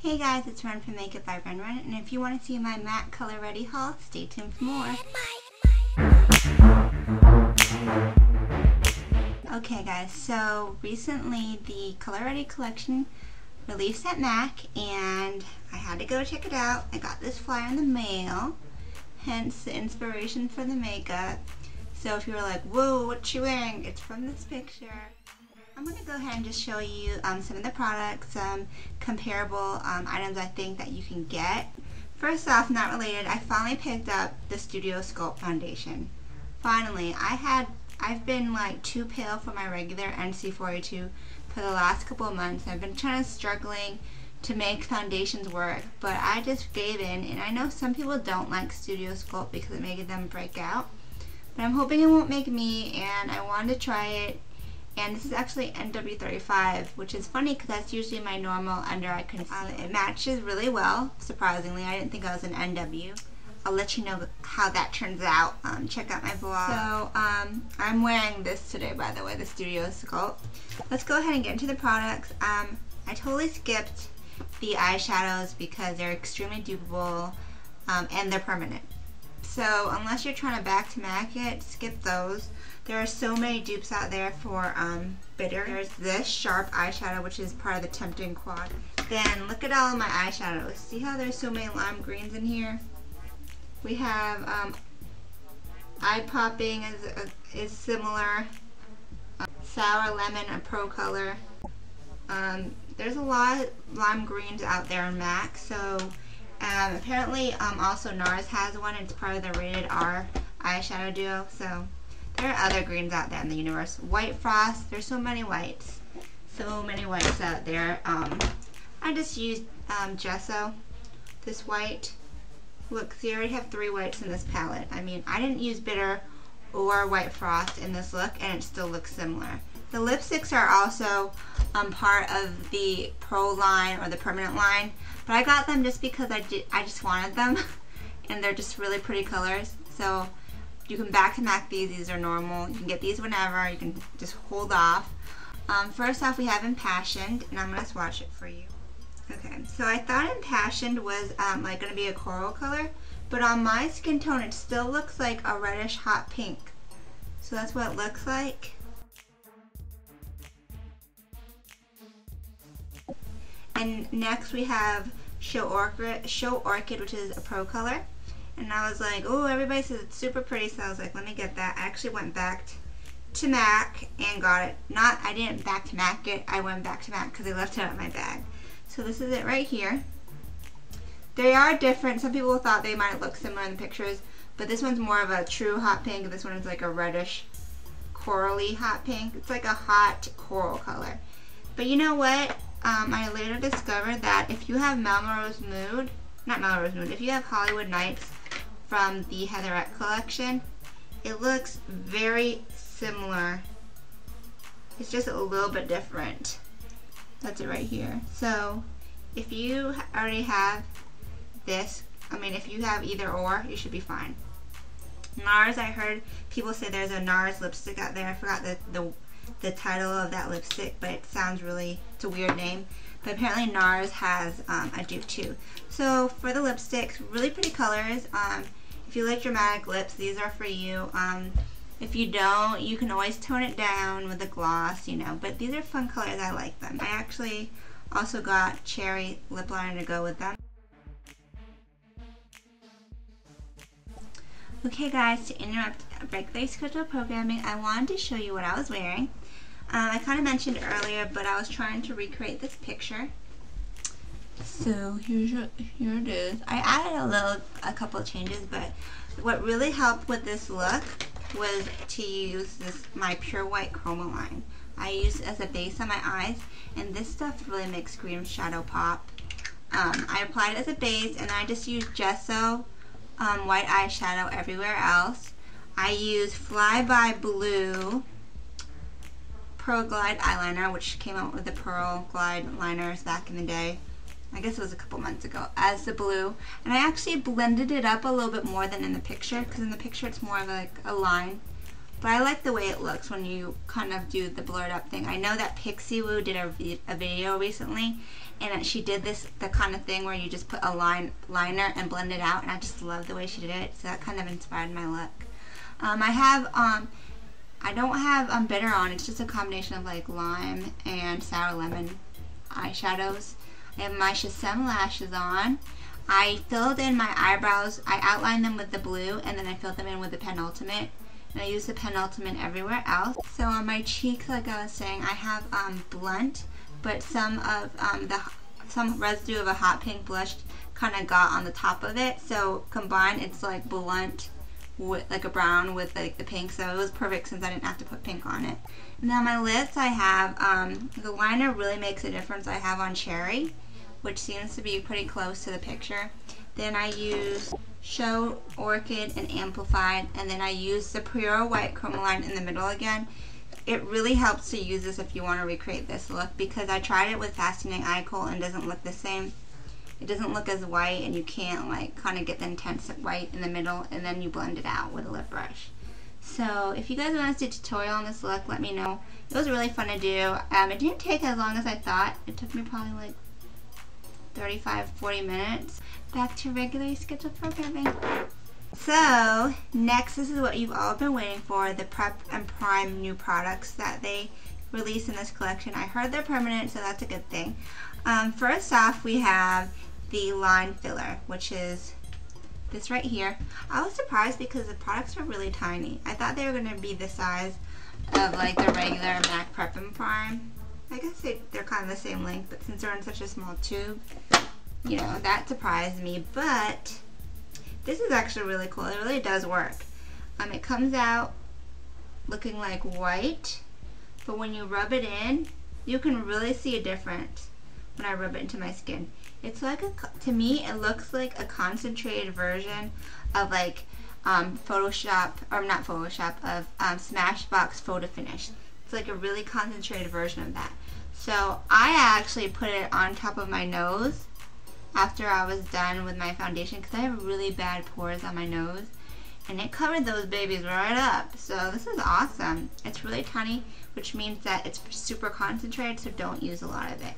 Hey guys, it's Run from Makeup by Run, and if you want to see my matte color ready haul, stay tuned for more. Okay guys, so recently the Color Ready collection released at MAC and I had to go check it out. I got this flyer in the mail, hence the inspiration for the makeup. So if you were like, whoa, what's she wearing? It's from this picture. I'm going to go ahead and just show you some of the products, some comparable items I think that you can get. First off, not related, I finally picked up the Studio Sculpt foundation. Finally, I've been like too pale for my regular NC482 for the last couple of months. I've been struggling to make foundations work, but I just gave in, and I know some people don't like Studio Sculpt because it made them break out, but I'm hoping it won't make me, and I wanted to try it. And this is actually NW35, which is funny because that's usually my normal under eye concealer. It matches really well, surprisingly. I didn't think I was an NW. I'll let you know how that turns out. Check out my blog. So, I'm wearing this today, by the way, the Studio Sculpt. Let's go ahead and get into the products. I totally skipped the eyeshadows because they're extremely dupable and they're permanent. So, unless you're trying to back to MAC it, skip those. There are so many dupes out there for bitter. There's this sharp eyeshadow, which is part of the Tempting Quad. Then look at all of my eyeshadows. See how there's so many lime greens in here? We have Eye Popping is similar. Sour Lemon, a pro color. There's a lot of lime greens out there in MAC. So apparently also NARS has one. It's part of the Rated R eyeshadow duo. So there are other greens out there in the universe. White Frost, there's so many whites. So many whites out there. I just used gesso, this white. Look, see, I already have 3 whites in this palette. I mean, I didn't use bitter or White Frost in this look, and it still looks similar. The lipsticks are also part of the Pro line or the permanent line, but I got them just because I just wanted them, and they're just really pretty colors. So you can back to MAC these are normal. You can get these whenever, you can just hold off. First off, we have Impassioned, and I'm going to swatch it for you. Okay, so I thought Impassioned was like going to be a coral color, but on my skin tone it still looks like a reddish hot pink. So that's what it looks like. And next we have Show Orchid, which is a pro color. And I was like, oh, everybody says it's super pretty, so I was like, let me get that. I actually went back to MAC and got it. I didn't back to MAC it, I went back to MAC because they left it out of my bag. So this is it right here. They are different. Some people thought they might look similar in the pictures, but this one's more of a true hot pink, and this one is like a reddish corally hot pink. It's like a hot coral color. But you know what? I later discovered that if you have if you have Hollywood Nights from the Heatherette collection, it looks very similar. It's just a little bit different. That's it right here. So if you already have this, if you have either or, you should be fine. NARS, I heard people say there's a NARS lipstick out there. I forgot the title of that lipstick, but it sounds it's a weird name. But apparently NARS has a dupe too. So for the lipsticks, really pretty colors. If you like dramatic lips, these are for you. If you don't, you can always tone it down with a gloss, but these are fun colors. I like them. I actually also got Cherry lip liner to go with them. Okay guys, to interrupt regularly scheduled programming, I wanted to show you what I was wearing. I kind of mentioned earlier, but I was trying to recreate this picture. So here it is. I added a couple of changes, but what really helped with this look was to use my Pure White Chroma line. I used it as a base on my eyes, and this stuff really makes green shadow pop. I applied it as a base, and I just used gesso, white eyeshadow everywhere else. I used Fly By Blue Pearl Glide eyeliner, which came out with the Pearl Glide liners back in the day. I guess it was a couple months ago, as the blue. And I actually blended it up a little bit more than in the picture, because in the picture it's more of like a line. But I like the way it looks when you kind of do the blurred up thing. I know that Pixie Woo did a video recently, and she did the kind of thing where you just put a liner and blend it out, and I just love the way she did it, so that kind of inspired my look. I don't have bitter on, it's just a combination of like lime and sour lemon eyeshadows. I have my Shazam lashes on. I filled in my eyebrows, I outlined them with the blue, and then I filled them in with the Penultimate. And I use the Penultimate everywhere else. So on my cheeks, like I was saying, I have blunt, but some residue of a hot pink blush kind of got on the top of it. So combined, it's like blunt with like a brown with like the pink. So it was perfect since I didn't have to put pink on it. And then on my lips, I have the liner really makes a difference. I have on Cherry, which seems to be pretty close to the picture. Then I use Show, Orchid, and Amplified, and then I use the Pure White Chromoline in the middle again. It really helps to use this if you want to recreate this look, because I tried it with Fascinating Eye Kohl and it doesn't look the same. It doesn't look as white, and you can't like kind of get the intense white in the middle, and then you blend it out with a lip brush. So if you guys want to do a tutorial on this look, let me know. It was really fun to do. It didn't take as long as I thought. It took me probably like 35-40 minutes. Back to regularly scheduled programming. So next, this is what you've all been waiting for, the Prep and Prime new products that they released in this collection. I heard they're permanent, so that's a good thing. First off, we have the line filler, which is this right here. I was surprised because the products are really tiny. I thought they were going to be the size of like the regular MAC Prep and Prime. I guess they're kind of the same length, but since they're in such a small tube, you know, that surprised me. But this is actually really cool. It really does work. It comes out looking like white, but when you rub it in, you can really see a difference when I rub it into my skin. It's like to me, it looks like a concentrated version of like Photoshop, or not Photoshop, of Smashbox Photo Finish. It's like a really concentrated version of that. So I actually put it on top of my nose after I was done with my foundation, because I have really bad pores on my nose, and it covered those babies right up. So this is awesome. It's really tiny, which means that it's super concentrated, so don't use a lot of it.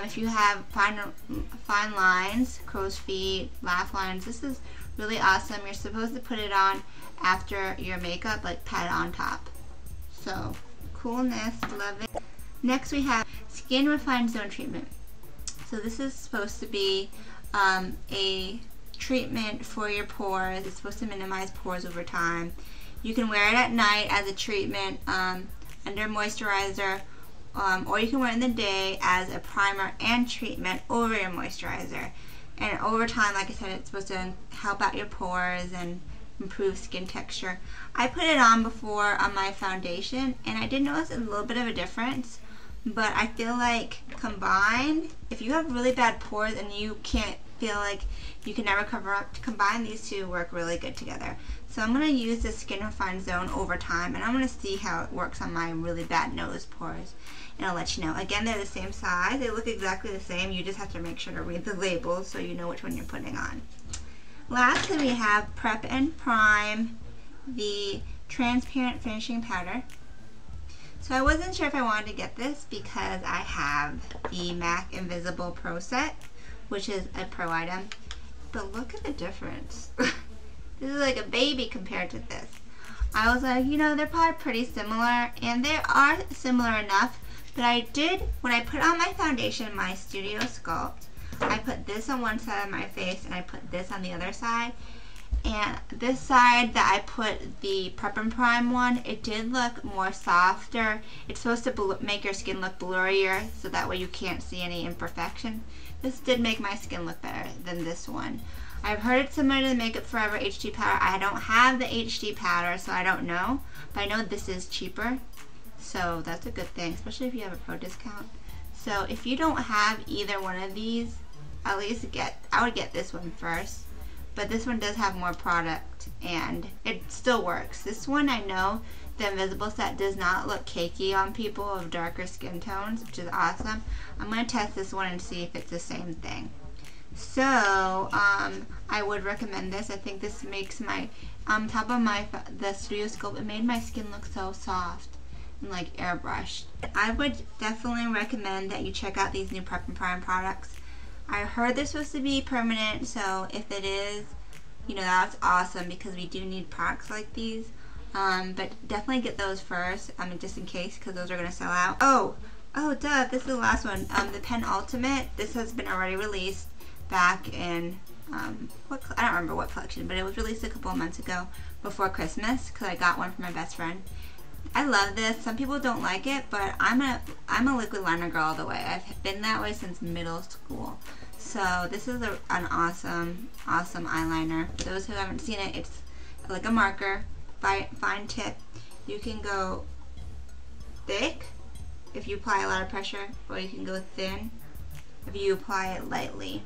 If you have fine lines, crow's feet, laugh lines, this is really awesome. You're supposed to put it on after your makeup, like pat it on top. So coolness, love it. Next we have Skin Refined Zone Treatment. So this is supposed to be a treatment for your pores. It's supposed to minimize pores over time. You can wear it at night as a treatment under moisturizer, or you can wear it in the day as a primer and treatment over your moisturizer. And over time, like I said, it's supposed to help out your pores and improve skin texture. I put it on before on my foundation, and I did notice a little bit of a difference. But I feel like combined, if you have really bad pores and you can't feel like you can never cover up, to combine these two work really good together. So I'm going to use the Skin Refined Zone over time, and I'm going to see how it works on my really bad nose pores. And I'll let you know. Again, they're the same size. They look exactly the same. You just have to make sure to read the labels so you know which one you're putting on. Lastly, we have Prep and Prime, the Transparent Finishing Powder. So I wasn't sure if I wanted to get this because I have the MAC Invisible Pro Set, which is a pro item. But look at the difference. This is like a baby compared to this. I was like, you know, they're probably pretty similar, and they are similar enough. But I did, when I put on my foundation, my Studio Sculpt, I put this on one side of my face and I put this on the other side. And this side that I put the Prep and Prime one, it did look more softer. It's supposed to make your skin look blurrier, so that way you can't see any imperfection. This did make my skin look better than this one. I've heard it's similar to the Makeup Forever HD powder. I don't have the HD powder, so I don't know. But I know this is cheaper, so that's a good thing, especially if you have a pro discount. So if you don't have either one of these, at least I would get this one first. But this one does have more product, and it still works. This one, I know the Invisible Set does not look cakey on people of darker skin tones, which is awesome. I'm going to test this one and see if it's the same thing. So I would recommend this. I think this makes my top of the Studio Sculpt, it made my skin look so soft and like airbrushed. I would definitely recommend that you check out these new Prep and Prime products. I heard they're supposed to be permanent, so if it is, you know, that's awesome because we do need products like these. But definitely get those first, just in case, because those are going to sell out. Oh, duh, this is the last one. The Penultimate, this has been already released back in, I don't remember what collection, but it was released a couple of months ago before Christmas, because I got one for my best friend. I love this. Some people don't like it, but I'm a liquid liner girl all the way. I've been that way since middle school. So this is an awesome eyeliner. For those who haven't seen it, it's like a marker, fine tip. You can go thick if you apply a lot of pressure, or you can go thin if you apply it lightly.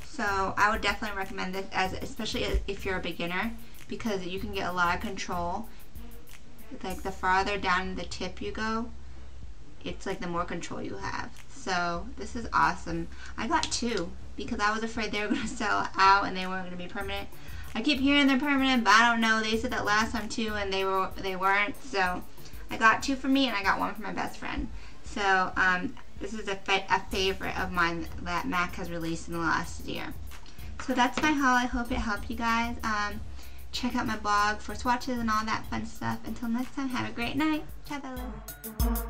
So I would definitely recommend this, especially if you're a beginner, because you can get a lot of control. Like the farther down the tip you go, it's like the more control you have. So this is awesome. I got two because I was afraid they were going to sell out and they weren't going to be permanent. I keep hearing they're permanent, but I don't know. They said that last time too, and they weren't. So I got two for me and I got one for my best friend. So this is a favorite of mine that MAC has released in the last year. So that's my haul. I hope it helped you guys. Check out my blog for swatches and all that fun stuff. Until next time, have a great night. Ciao, Bella.